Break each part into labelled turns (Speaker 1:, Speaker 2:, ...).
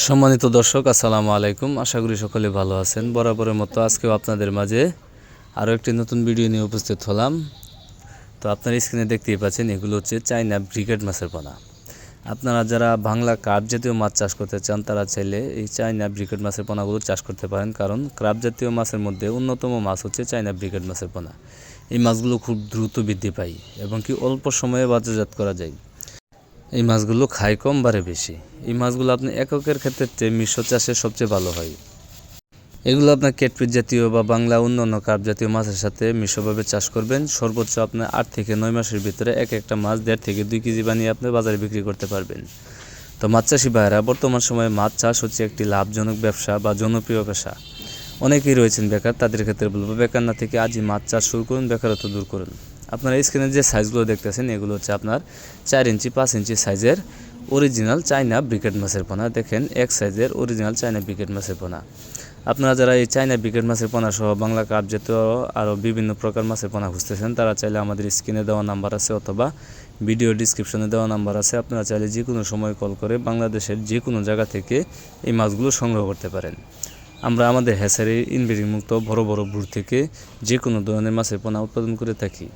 Speaker 1: সম্মানিত দর্শক, আসসালামু আলাইকুম। আশা করি সকলে ভালো আছেন। বরাবরের মতো আজকেও আপনাদের মাঝে আরও একটি নতুন ভিডিও নিয়ে উপস্থিত হলাম। তো আপনার স্ক্রিনে দেখতেই পাচ্ছেন, এগুলো হচ্ছে চাইনা ব্রিগেড মাছের পোনা। আপনারা যারা বাংলা কার্প জাতীয় মাছ চাষ করতে চান তারা চাইলে এই চাইনা ব্রিগেড মাছের পোনাগুলো চাষ করতে পারেন, কারণ কার্প জাতীয় মাছের মধ্যে অন্যতম মাছ হচ্ছে চাইনা ব্রিগেড মাছের পোনা। এই মাছগুলো খুব দ্রুত বৃদ্ধি পায় এবং কি অল্প সময়ে বাজারজাত করা যায়। এই মাছগুলো খায় কম, বাড়ে বেশি। এই মাছগুলো আপনি এককের ক্ষেত্রে মিশ্র চাষে সবচেয়ে ভালো হয়। এগুলো আপনার ক্যাটফিশ জাতীয় বা বাংলা অন্যান্য কার্প জাতীয় মাছের সাথে মিশ্রভাবে চাষ করবেন। সর্বোচ্চ আপনার 8 থেকে 9 মাসের ভিতরে একটা মাছ 1.5 থেকে 2 কেজি বানিয়ে আপনি বাজারে বিক্রি করতে পারবেন। তো মাছ চাষি ভাইয়েরা, বর্তমান সময়ে মাছ চাষ হচ্ছে একটি লাভজনক ব্যবসা বা জনপ্রিয় পেশা। অনেকেই রয়েছেন বেকার, তাদের ক্ষেত্রে বলবো বেকার না থেকে আজই মাছ চাষ শুরু করুন, বেকারত্ব দূর করুন। আপনারা স্ক্রিনে যে সাইজগুলো দেখতেছেন এগুলো হচ্ছে আপনার 4 ইঞ্চি 5 ইঞ্চি সাইজের অরিজিনাল চাইনা ব্রিগেড মাছের পোনা। দেখেন, এক সাইজের অরিজিনাল চাইনা ব্রিগেড মাছের পোনা। আপনারা যারা এই চাইনা ব্রিগেড মাছের পোনা সহ বাংলা কার্প জাতীয় আরও বিভিন্ন প্রকার মাছের পোনা খুঁজতেছেন তারা চাইলে আমাদের স্ক্রিনে দেওয়া নাম্বার আছে অথবা ভিডিও ডিসক্রিপশনে দেওয়া নাম্বার আছে, আপনারা চাইলে যে কোনো সময় কল করে বাংলাদেশের যে কোনো জায়গা থেকে এই মাছগুলো সংগ্রহ করতে পারেন। আমরা আমাদের হ্যাচারি ইনব্রিডিং মুক্ত বড় বড় ব্রুড থেকে যে কোনো ধরনের মাছের পোনা উৎপাদন করে থাকি।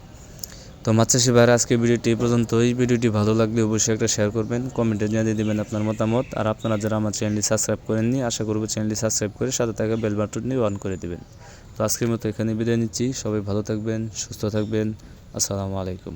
Speaker 1: তো মাছ চাষি ভাইয়েরা, আজকে ভিডিওটি এই পর্যন্ত। এই ভিডিওটি ভালো লাগলে অবশ্যই একটা শেয়ার করবেন, কমেন্টে জানিয়ে দেবেন আপনার মতামত। আর আপনারা যারা আমার চ্যানেলটি সাবস্ক্রাইব করেননি, আশা করব চ্যানেলটি সাবস্ক্রাইব করে সাথে থাকা বেল বাটনটি অন করে দেবেন। তো আজকের মতো এখানে বিদায় নিচ্ছি। সবাই ভালো থাকবেন, সুস্থ থাকবেন। আসসালামু আলাইকুম।